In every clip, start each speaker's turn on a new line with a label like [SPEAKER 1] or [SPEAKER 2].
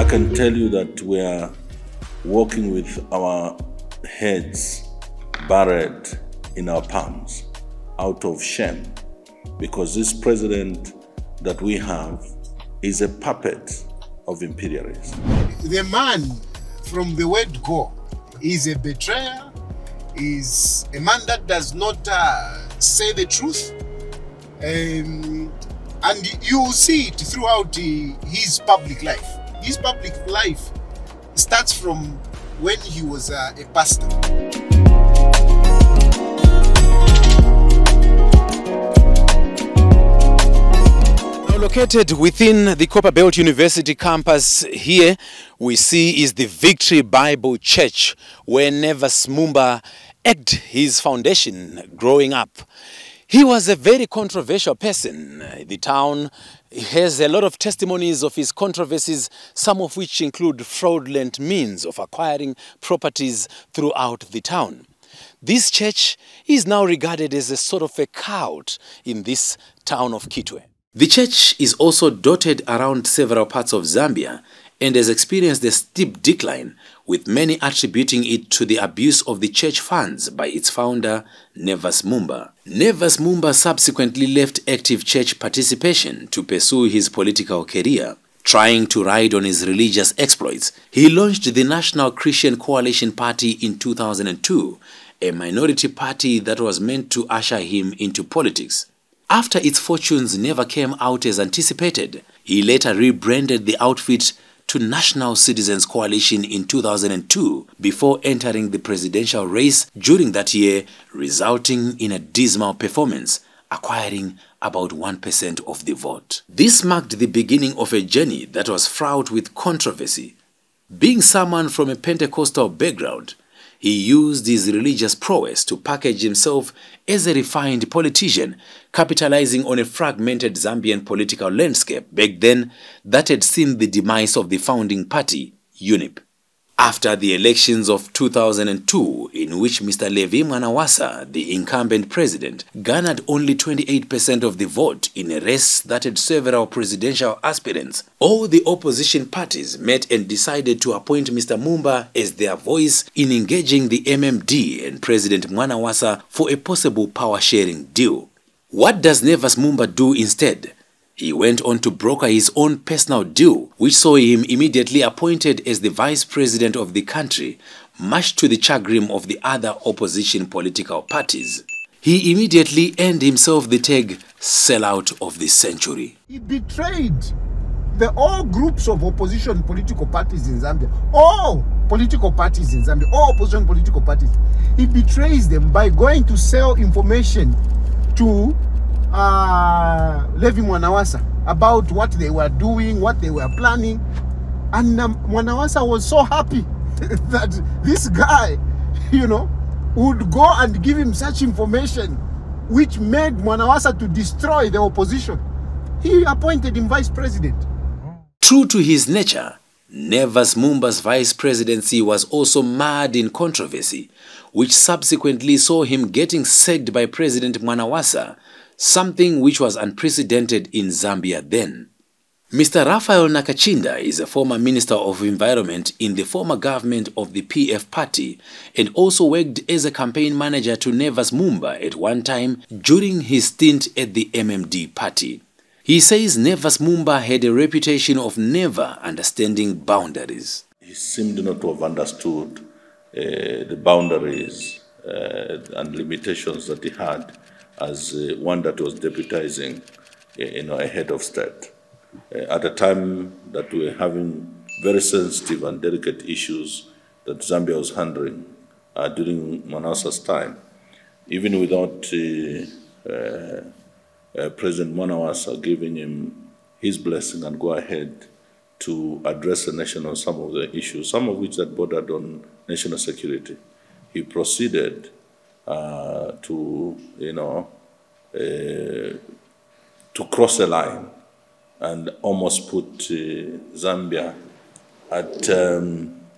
[SPEAKER 1] can tell you that we are working with our heads buried in our palms out of shame, because this president that we have is a puppet of imperialism.
[SPEAKER 2] The man from the word go is a betrayer, is a man that does not say the truth, and you will see it throughout his public life. His public life starts from when he was a pastor.
[SPEAKER 3] Located within the Copperbelt University campus here, we see is the Victory Bible Church, where Nevas Mumba egged his foundation growing up. He was a very controversial person. The town has a lot of testimonies of his controversies, some of which include fraudulent means of acquiring properties throughout the town. This church is now regarded as a sort of a cult in this town of Kitwe. The church is also dotted around several parts of Zambia and has experienced a steep decline, with many attributing it to the abuse of the church funds by its founder, Nevas Mumba. Nevas Mumba subsequently left active church participation to pursue his political career. Trying to ride on his religious exploits, he launched the National Christian Coalition Party in 2002, a minority party that was meant to usher him into politics. After its fortunes never came out as anticipated, he later rebranded the outfit to National Citizens Coalition in 2002 before entering the presidential race during that year, resulting in a dismal performance, acquiring about 1% of the vote. This marked the beginning of a journey that was fraught with controversy. Being someone from a Pentecostal background, he used his religious prowess to package himself as a refined politician, capitalizing on a fragmented Zambian political landscape back then that had seen the demise of the founding party, UNIP. After the elections of 2002, in which Mr. Levi Mwanawasa, the incumbent president, garnered only 28% of the vote in a race that had several presidential aspirants, all the opposition parties met and decided to appoint Mr. Mumba as their voice in engaging the MMD and President Mwanawasa for a possible power-sharing deal. What does Nevas Mumba do instead? He went on to broker his own personal deal, which saw him immediately appointed as the vice president of the country, much to the chagrin of the other opposition political parties. He immediately earned himself the tag sellout of the century.
[SPEAKER 2] He betrayed all groups of opposition political parties in Zambia, all political parties in Zambia, all opposition political parties. He betrays them by going to sell information to Levi Mwanawasa about what they were doing, what they were planning, and Mwanawasa was so happy that this guy, would go and give him such information, which made Mwanawasa to destroy the opposition. He appointed him vice president.
[SPEAKER 3] True to his nature, Nevas Mumba's vice presidency was also marred in controversy, which subsequently saw him getting sacked by President Mwanawasa, something which was unprecedented in Zambia then. Mr. Raphael Nakachinda is a former Minister of Environment in the former government of the PF party and also worked as a campaign manager to Nevas Mumba at one time during his stint at the MMD party. He says Nevas Mumba had a reputation of never understanding boundaries.
[SPEAKER 1] He seemed not to have understood the boundaries and limitations that he had as one that was deputizing, a head of state. At a time that we were having very sensitive and delicate issues that Zambia was handling during Mwanawasa's time, even without President Mwanawasa giving him his blessing and go ahead to address the nation on some of the issues, some of which that bordered on national security. He proceeded to cross the line and almost put Zambia at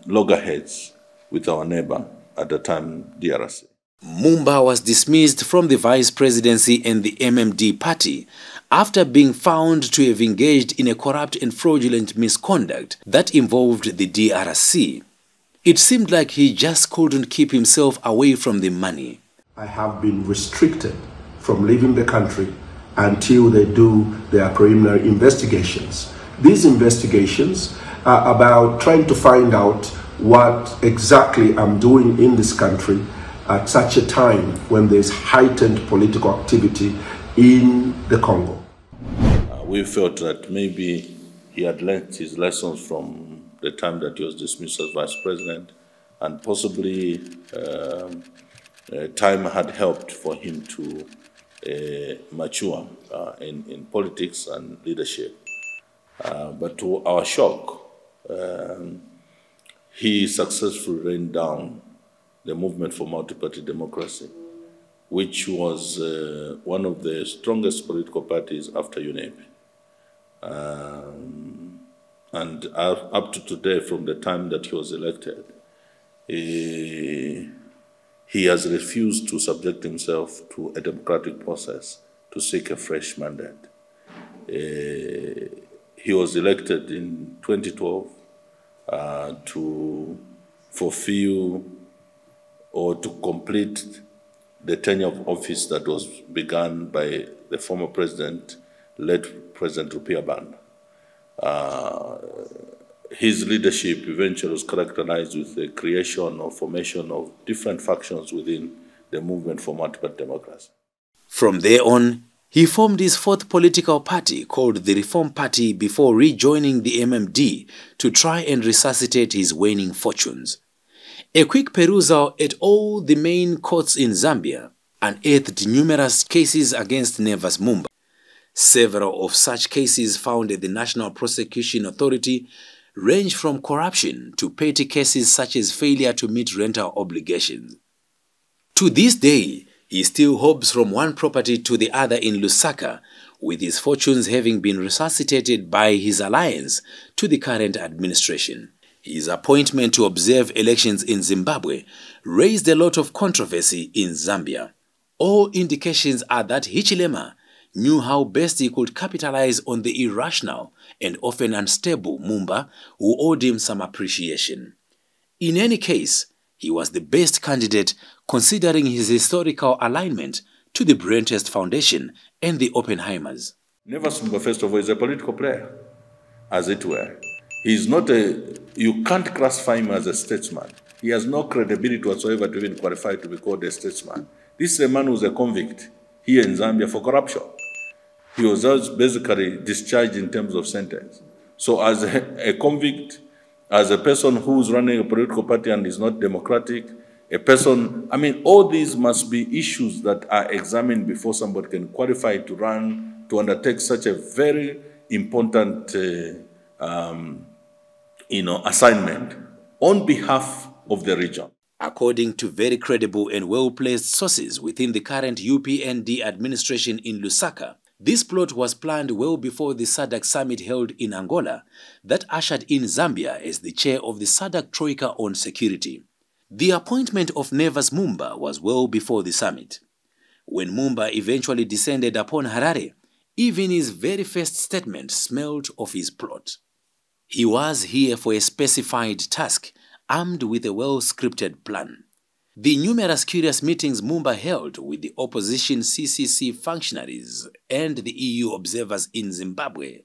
[SPEAKER 1] loggerheads with our neighbor at the time, DRC.
[SPEAKER 3] Mumba was dismissed from the vice presidency and the MMD party after being found to have engaged in a corrupt and fraudulent misconduct that involved the DRC. It seemed like he just couldn't keep himself away from the money.
[SPEAKER 4] I have been restricted from leaving the country until they do their preliminary investigations. These investigations are about trying to find out what exactly I'm doing in this country at such a time when there's heightened political activity in the Congo.
[SPEAKER 1] We felt that maybe he had learned his lessons from the time that he was dismissed as vice president, and possibly time had helped for him to mature in politics and leadership. But to our shock, he successfully ran down the movement for multi-party democracy, which was one of the strongest political parties after UNEP. And up to today, from the time that he was elected, he has refused to subject himself to a democratic process to seek a fresh mandate. He was elected in 2012 to fulfill or to complete the tenure of office that was begun by the former president, late President Rupia Banda. His leadership eventually was characterized with the creation or formation of different factions within the movement for multi-party democracy.
[SPEAKER 3] From there on, he formed his fourth political party called the Reform Party before rejoining the MMD to try and resuscitate his waning fortunes. A quick perusal at all the main courts in Zambia unearthed numerous cases against Nevers Mumba. Several of such cases found at the National Prosecution Authority range from corruption to petty cases such as failure to meet rental obligations. To this day, he still hops from one property to the other in Lusaka, with his fortunes having been resuscitated by his alliance to the current administration. His appointment to observe elections in Zimbabwe raised a lot of controversy in Zambia. All indications are that Hichilema knew how best he could capitalize on the irrational and often unstable Mumba, who owed him some appreciation. In any case, he was the best candidate considering his historical alignment to the Brentest Foundation and the Oppenheimers.
[SPEAKER 1] Nevers Mumba, first of all, is a political player, as it were. He's not you can't classify him as a statesman. He has no credibility whatsoever to even qualify to be called a statesman. This is a man who's a convict here in Zambia for corruption. He was basically discharged in terms of sentence. So as a convict, as a person who's running a political party and is not democratic, a person, I mean, all these must be issues that are examined before somebody can qualify to run, to undertake such a very important assignment on behalf of the region.
[SPEAKER 3] According to very credible and well-placed sources within the current UPND administration in Lusaka, this plot was planned well before the SADC summit held in Angola that ushered in Zambia as the chair of the SADC Troika on security. The appointment of Nevers Mumba was well before the summit. When Mumba eventually descended upon Harare, even his very first statement smelled of his plot. He was here for a specified task, armed with a well-scripted plan. The numerous curious meetings Mumba held with the opposition CCC functionaries and the EU observers in Zimbabwe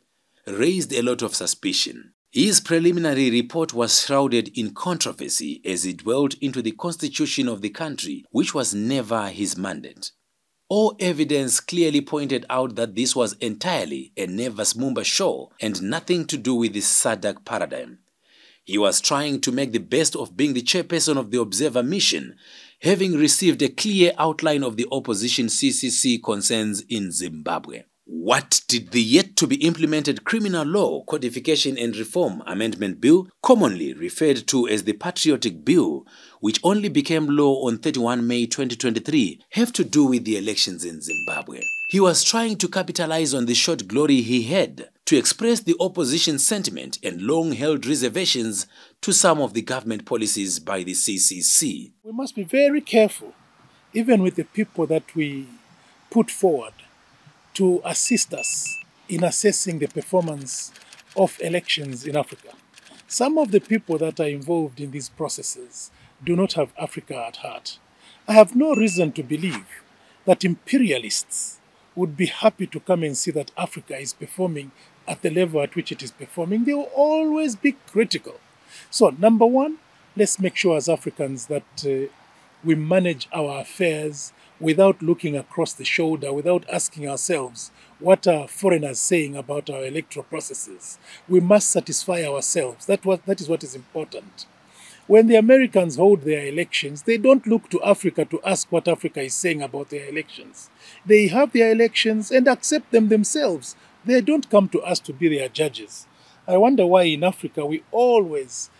[SPEAKER 3] raised a lot of suspicion. His preliminary report was shrouded in controversy as he dwelled into the constitution of the country, which was never his mandate. All evidence clearly pointed out that this was entirely a Nevers Mumba show and nothing to do with the SADC paradigm. He was trying to make the best of being the chairperson of the observer mission, having received a clear outline of the opposition CCC concerns in Zimbabwe. What did the yet-to-be-implemented Criminal Law Codification and Reform Amendment Bill, commonly referred to as the Patriotic Bill, which only became law on 31 May 2023, have to do with the elections in Zimbabwe? He was trying to capitalize on the short glory he had to express the opposition sentiment and long-held reservations to some of the government policies by the CCC.
[SPEAKER 5] We must be very careful, even with the people that we put forward, to assist us in assessing the performance of elections in Africa. Some of the people that are involved in these processes do not have Africa at heart. I have no reason to believe that imperialists would be happy to come and see that Africa is performing at the level at which it is performing. They will always be critical. So, number one, let's make sure as Africans that we manage our affairs without looking across the shoulder, without asking ourselves, what are foreigners saying about our electoral processes? We must satisfy ourselves. That is what is important. When the Americans hold their elections, they don't look to Africa to ask what Africa is saying about their elections. They have their elections and accept them themselves. They don't come to us to be their judges. I wonder why in Africa we always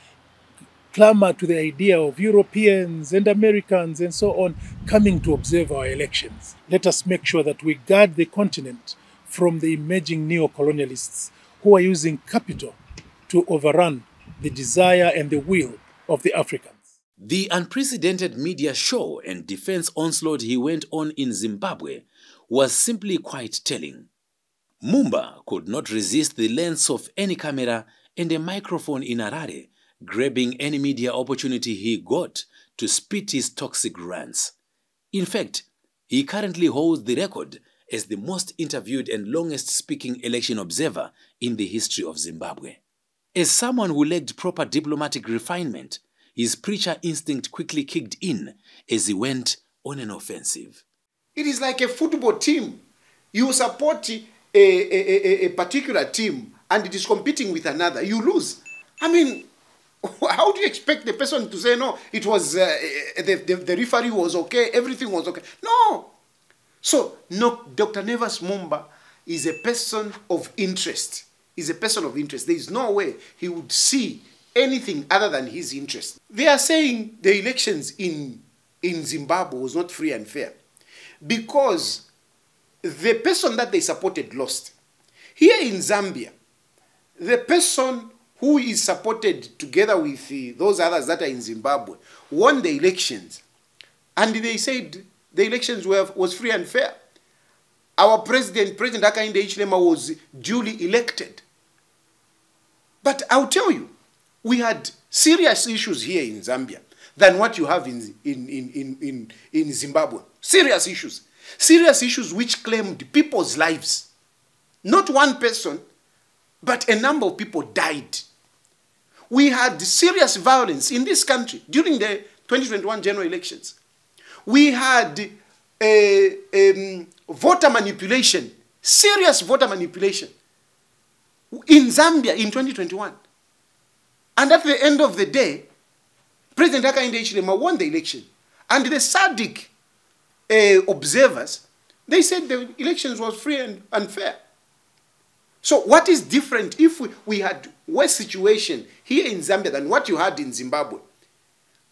[SPEAKER 5] clamor to the idea of Europeans and Americans and so on coming to observe our elections. Let us make sure that we guard the continent from the emerging neo-colonialists who are using capital to overrun the desire and the will of the Africans.
[SPEAKER 3] The unprecedented media show and defense onslaught he went on in Zimbabwe was simply quite telling. Mumba could not resist the lens of any camera and a microphone in Harare, grabbing any media opportunity he got to spit his toxic rants. In fact, he currently holds the record as the most interviewed and longest speaking election observer in the history of Zimbabwe. As someone who lacked proper diplomatic refinement, his preacher instinct quickly kicked in as he went on an offensive.
[SPEAKER 2] It is like a football team. You support a particular team and it is competing with another. You lose. I mean, how do you expect the person to say, no, it was, the referee was okay, everything was okay? No. So, no, Dr. Nevas Mumba is a person of interest. He's a person of interest. There is no way he would see anything other than his interest. They are saying the elections in Zimbabwe was not free and fair because the person that they supported lost. Here in Zambia, the person who is supported together with those others that are in Zimbabwe won the elections. And they said the elections was free and fair. Our President Hakainde Hichilema, was duly elected. But I'll tell you, we had serious issues here in Zambia than what you have in Zimbabwe. Serious issues. Serious issues which claimed people's lives. Not one person, but a number of people died. We had serious violence in this country during the 2021 general elections. We had voter manipulation, serious voter manipulation in Zambia in 2021. And at the end of the day, President Hakainde Hichilema won the election. And the SADC observers, they said the elections was free and fair. So what is different if we had worse situation here in Zambia than what you had in Zimbabwe?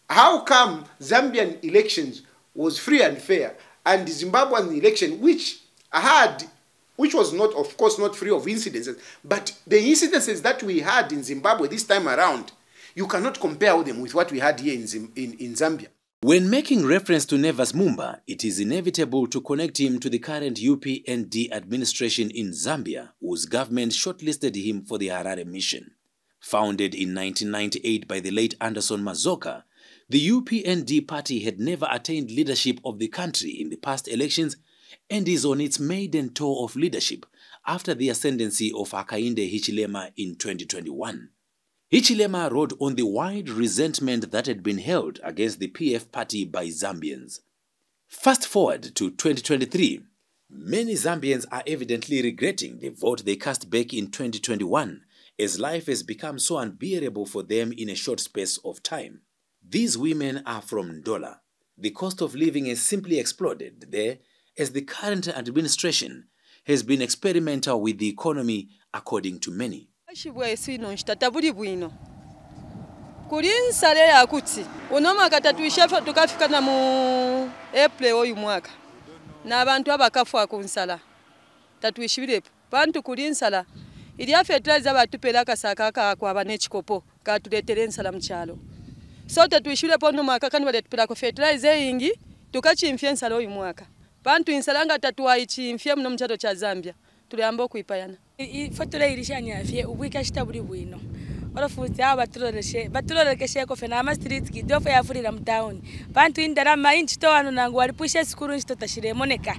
[SPEAKER 2] How come Zambian elections was free and fair and the Zimbabwean election, which was not, of course, not free of incidences, but the incidences that we had in Zimbabwe this time around, you cannot compare them with what we had here in Zambia.
[SPEAKER 3] When making reference to Nevas Mumba, it is inevitable to connect him to the current UPND administration in Zambia, whose government shortlisted him for the Harare mission. Founded in 1998 by the late Anderson Mazoka, the UPND party had never attained leadership of the country in the past elections and is on its maiden tour of leadership after the ascendancy of Hakainde Hichilema in 2021. Hichilema rode on the wide resentment that had been held against the PF party by Zambians. Fast forward to 2023, many Zambians are evidently regretting the vote they cast back in 2021, as life has become so unbearable for them in a short space of time. These women are from Ndola. The cost of living has simply exploded there, as the current administration has been experimental with the economy, according to many.
[SPEAKER 6] Kulinsale ya kuti unoma katatuisha tukafika na mu April oyu mwaka na abantu abakafu kunsala tatuishibirepo bantu kulinsala ili afetraza batupela kasaka kwa banechikopo katuletere nsala mchalo so tatuishibirepo no mwaka kani baletupela ko fertilizer ingi tukachimfye nsala oyu mwaka bantu insalanga tatuwa chimfye mno mchato cha Zambia tuliamba kuipayana
[SPEAKER 7] ifotola ilishanya fye ubwika shitabuli bwino olofuti aba batulolekeshe ko fena ama street kidofa ya furira mtown bantu indara mainchi to anu nangu walipusha sikuru nchito tashire moneka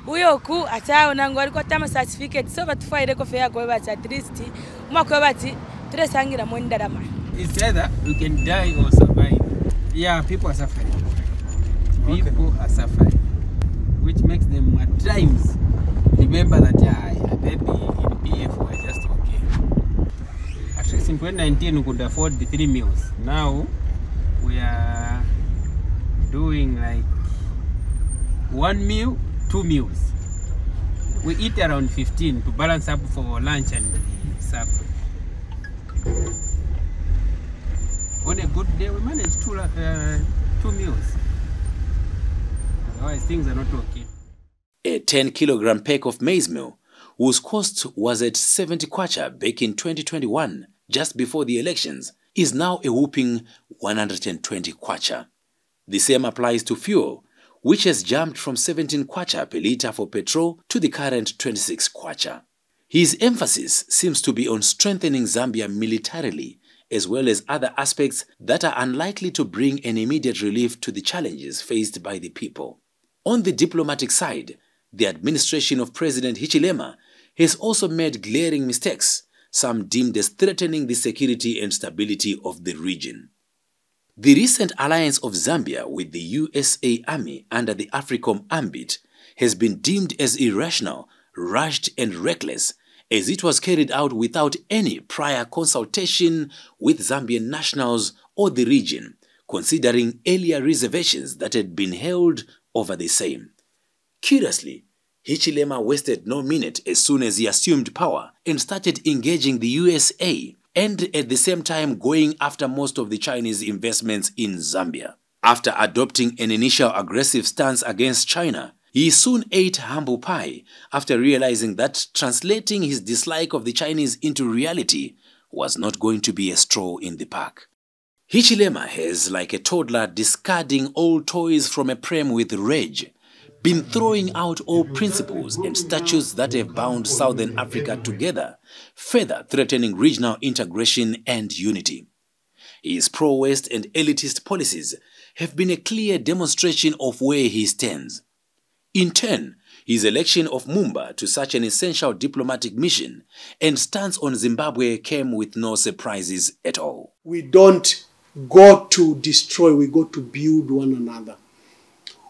[SPEAKER 7] uyo ku atao nangu walikuwa tama certificate so batufaire ko fya ko bati at least umako bati turesangira mo indarama.
[SPEAKER 8] It's either we can die or survive. Yeah, people are suffering. People are suffering, which makes them at times remember that maybe in PF we're just okay. At least in 2019 we could afford the 3 meals. Now we are doing like 1 meal, 2 meals. We eat around 15 to balance up for lunch and supper. On a good day we manage 2 meals. Otherwise things are not okay.
[SPEAKER 3] A 10-kilogram pack of maize meal, whose cost was at 70 kwacha back in 2021, just before the elections, is now a whopping 120 kwacha. The same applies to fuel, which has jumped from 17 kwacha per litre for petrol to the current 26 kwacha. His emphasis seems to be on strengthening Zambia militarily, as well as other aspects that are unlikely to bring an immediate relief to the challenges faced by the people. On the diplomatic side, the administration of President Hichilema has also made glaring mistakes, some deemed as threatening the security and stability of the region. The recent alliance of Zambia with the USA Army under the AFRICOM ambit has been deemed as irrational, rushed and reckless, as it was carried out without any prior consultation with Zambian nationals or the region, considering earlier reservations that had been held over the same. Curiously, Hichilema wasted no minute as soon as he assumed power and started engaging the USA, and at the same time going after most of the Chinese investments in Zambia. After adopting an initial aggressive stance against China, he soon ate humble pie after realizing that translating his dislike of the Chinese into reality was not going to be a stroll in the park. Hichilema has, like a toddler discarding old toys from a pram with rage, been throwing out old principles and statutes that have bound Southern Africa together, further threatening regional integration and unity. His pro-West and elitist policies have been a clear demonstration of where he stands. In turn, his election of Mumba to such an essential diplomatic mission and stance on Zimbabwe came with no surprises at all.
[SPEAKER 2] We don't go to destroy, we go to build one another.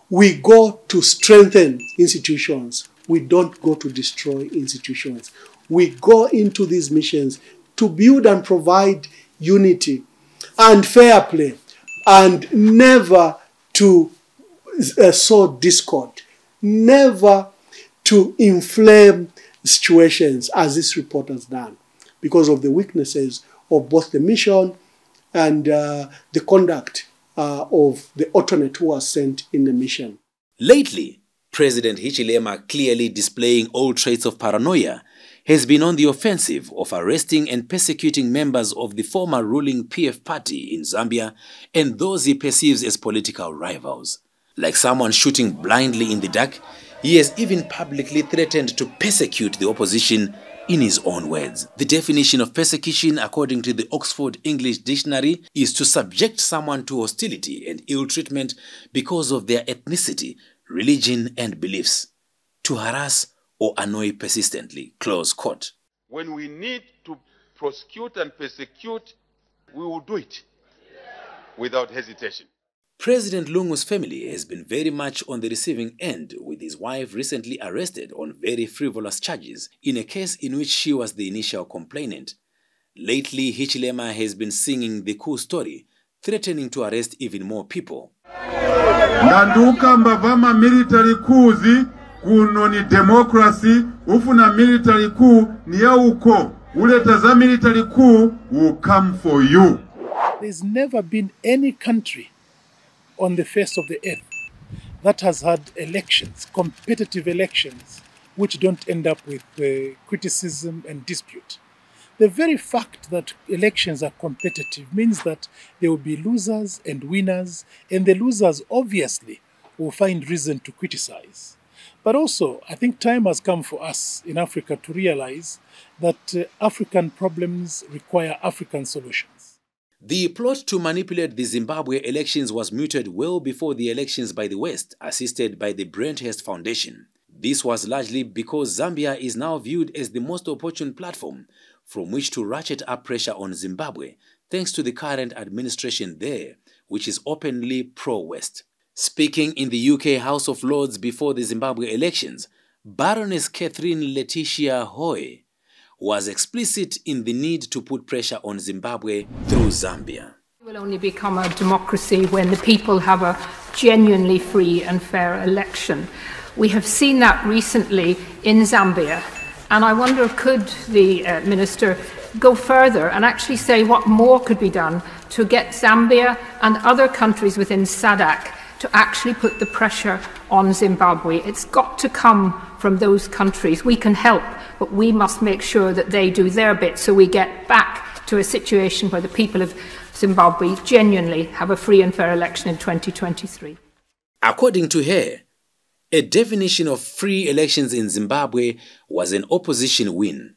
[SPEAKER 2] We go to strengthen institutions. We don't go to destroy institutions. We go into these missions to build and provide unity and fair play, and never to sow discord, never to inflame situations as this report has done, because of the weaknesses of both the mission and the conduct of the alternate who was sent in the mission.
[SPEAKER 3] Lately, President Hichilema, clearly displaying all traits of paranoia, has been on the offensive of arresting and persecuting members of the former ruling PF party in Zambia and those he perceives as political rivals. Like someone shooting blindly in the dark, he has even publicly threatened to persecute the opposition in his own words. The definition of persecution, according to the Oxford English Dictionary, is to subject someone to hostility and ill treatment because of their ethnicity, religion, and beliefs, to harass or annoy persistently. Close quote.
[SPEAKER 9] When we need to prosecute and persecute, we will do it without hesitation.
[SPEAKER 3] President Lungu's family has been very much on the receiving end, with his wife recently arrested on very frivolous charges in a case in which she was the initial complainant. Lately, Hichilema has been singing the coup story, threatening to arrest even more people.
[SPEAKER 10] Nanduka mbavama military coups kuno ni democracy, ufuna military coup ni ya uko. Uleta military coup will come for you.
[SPEAKER 5] There's never been any country on the face of the earth that has had elections, competitive elections, which don't end up with criticism and dispute. The very fact that elections are competitive means that there will be losers and winners, and the losers obviously will find reason to criticize. But also, I think time has come for us in Africa to realize that African problems require African solutions.
[SPEAKER 3] The plot to manipulate the Zimbabwe elections was mooted well before the elections by the West, assisted by the Brenthurst Foundation. This was largely because Zambia is now viewed as the most opportune platform from which to ratchet up pressure on Zimbabwe, thanks to the current administration there, which is openly pro-West. Speaking in the UK House of Lords before the Zimbabwe elections, Baroness Catherine Letitia Hoy was explicit in the need to put pressure on Zimbabwe through Zambia.
[SPEAKER 11] It will only become a democracy when the people have a genuinely free and fair election. We have seen that recently in Zambia, and I wonder, could the Minister go further and actually say what more could be done to get Zambia and other countries within SADC to actually put the pressure on Zimbabwe? It's got to come from those countries. We can help, but we must make sure that they do their bit so we get back to a situation where the people of Zimbabwe genuinely have a free and fair election in 2023.
[SPEAKER 3] According to her, a definition of free elections in Zimbabwe was an opposition win.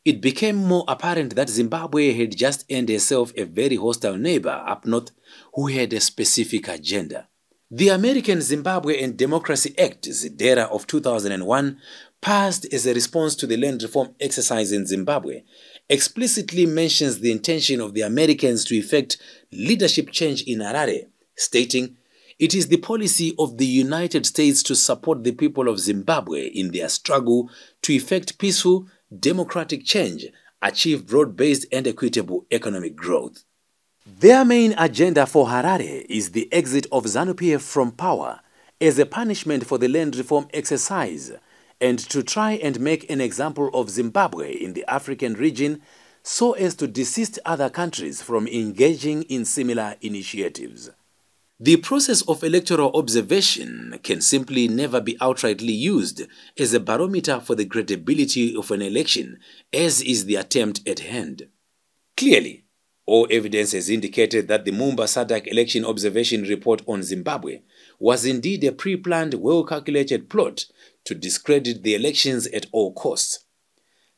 [SPEAKER 3] It became more apparent that Zimbabwe had just earned herself a very hostile neighbor up north who had a specific agenda. The American Zimbabwe and Democracy Act, ZIDERA, of 2001, passed as a response to the land reform exercise in Zimbabwe, explicitly mentions the intention of the Americans to effect leadership change in Harare, stating, "It is the policy of the United States to support the people of Zimbabwe in their struggle to effect peaceful, democratic change, achieve broad-based and equitable economic growth." Their main agenda for Harare is the exit of ZANU-PF from power as a punishment for the land reform exercise and to try and make an example of Zimbabwe in the African region so as to desist other countries from engaging in similar initiatives. The process of electoral observation can simply never be outrightly used as a barometer for the credibility of an election, as is the attempt at hand. Clearly, all evidence has indicated that the Mumba SADC election observation report on Zimbabwe was indeed a pre-planned, well-calculated plot to discredit the elections at all costs.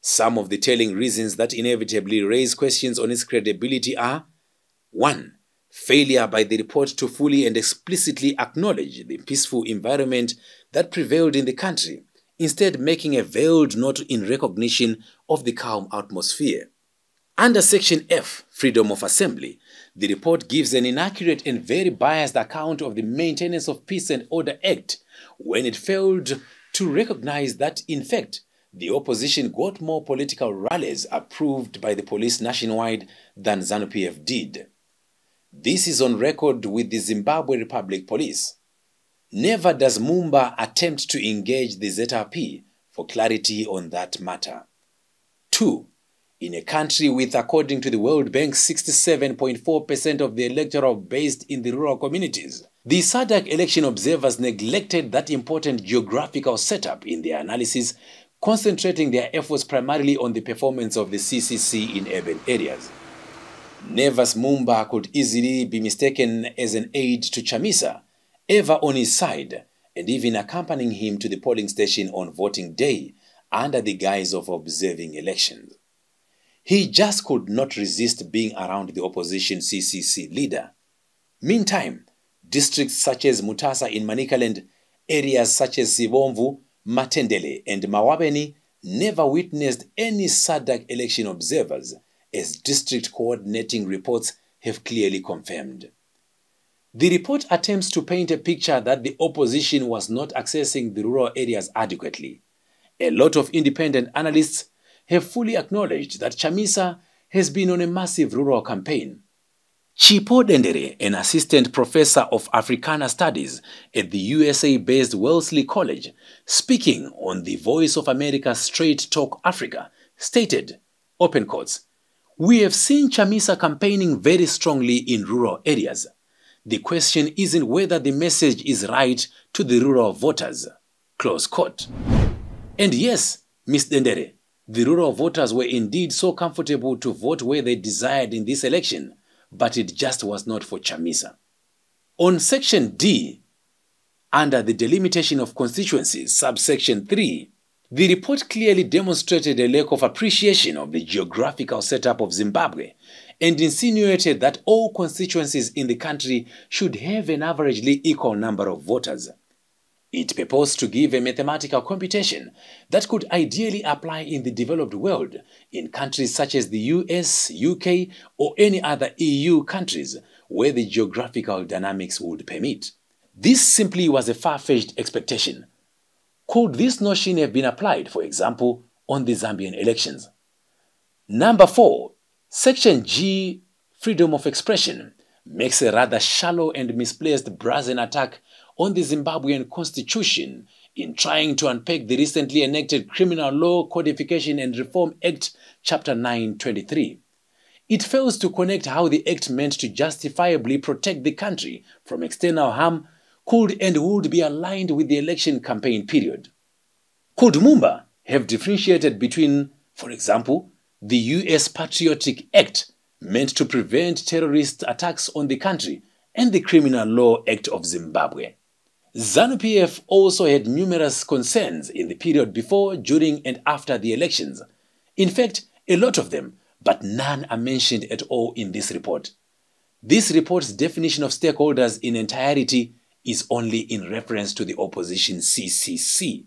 [SPEAKER 3] Some of the telling reasons that inevitably raise questions on its credibility are: 1. Failure by the report to fully and explicitly acknowledge the peaceful environment that prevailed in the country, instead making a veiled note in recognition of the calm atmosphere. Under Section F, Freedom of Assembly, the report gives an inaccurate and very biased account of the Maintenance of Peace and Order Act when it failed to recognize that, in fact, the opposition got more political rallies approved by the police nationwide than ZANU-PF did. This is on record with the Zimbabwe Republic Police. Never does Mumba attempt to engage the ZRP for clarity on that matter. 2. In a country with, according to the World Bank, 67.4% of the electorate based in the rural communities, the SADC election observers neglected that important geographical setup in their analysis, concentrating their efforts primarily on the performance of the CCC in urban areas. Nevers Mumba could easily be mistaken as an aide to Chamisa, ever on his side, and even accompanying him to the polling station on voting day under the guise of observing elections. He just could not resist being around the opposition CCC leader. Meantime, districts such as Mutasa in Manicaland, areas such as Sibomvu, Matendele and Mawabeni never witnessed any SADC election observers, as district coordinating reports have clearly confirmed. The report attempts to paint a picture that the opposition was not accessing the rural areas adequately. A lot of independent analysts have fully acknowledged that Chamisa has been on a massive rural campaign. Chipo Dendere, an assistant professor of Africana Studies at the USA-based Wellesley College, speaking on the Voice of America Straight Talk Africa, stated, open quotes, "We have seen Chamisa campaigning very strongly in rural areas. The question isn't whether the message is right to the rural voters." Close quote. And yes, Ms. Dendere, the rural voters were indeed so comfortable to vote where they desired in this election, but it just was not for Chamisa. On Section D, under the delimitation of constituencies, subsection 3, the report clearly demonstrated a lack of appreciation of the geographical setup of Zimbabwe and insinuated that all constituencies in the country should have an averagely equal number of voters. It purposed to give a mathematical computation that could ideally apply in the developed world in countries such as the US, UK, or any other EU countries where the geographical dynamics would permit. This simply was a far-fetched expectation. Could this notion have been applied, for example, on the Zambian elections? Number 4, Section G, freedom of expression, makes a rather shallow and misplaced brazen attack on the Zimbabwean constitution in trying to unpack the recently enacted Criminal Law Codification and Reform Act, Chapter 923. It fails to connect how the act meant to justifiably protect the country from external harm could and would be aligned with the election campaign period. Could Mumba have differentiated between, for example, the US Patriotic Act meant to prevent terrorist attacks on the country and the Criminal Law Act of Zimbabwe? ZANU-PF also had numerous concerns in the period before, during and after the elections. In fact, a lot of them, but none are mentioned at all in this report. This report's definition of stakeholders in entirety is only in reference to the opposition CCC.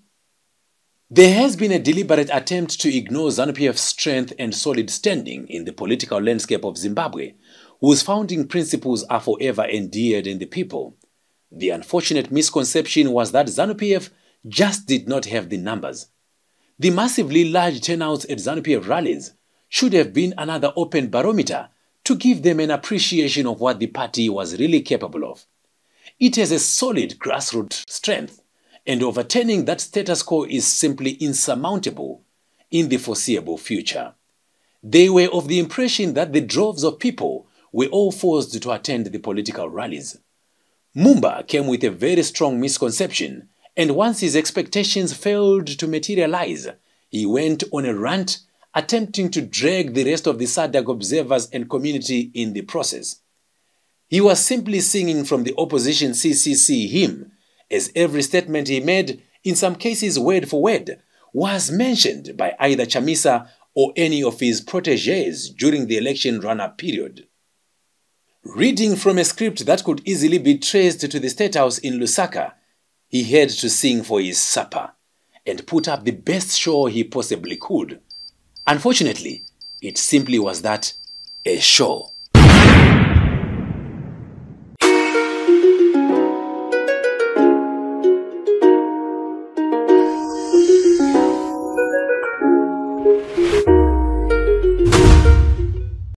[SPEAKER 3] There has been a deliberate attempt to ignore ZANU-PF's strength and solid standing in the political landscape of Zimbabwe, whose founding principles are forever endeared in the people. The unfortunate misconception was that ZANU-PF just did not have the numbers. The massively large turnouts at ZANU-PF rallies should have been another open barometer to give them an appreciation of what the party was really capable of. It has a solid grassroots strength, and overturning that status quo is simply insurmountable in the foreseeable future. They were of the impression that the droves of people were all forced to attend the political rallies. Mumba came with a very strong misconception, and once his expectations failed to materialize, he went on a rant attempting to drag the rest of the SADC observers and community in the process. He was simply singing from the opposition CCC hymn, as every statement he made, in some cases word for word, was mentioned by either Chamisa or any of his proteges during the election run-up period. Reading from a script that could easily be traced to the State House in Lusaka, he had to sing for his supper and put up the best show he possibly could. Unfortunately, it simply was that, a show.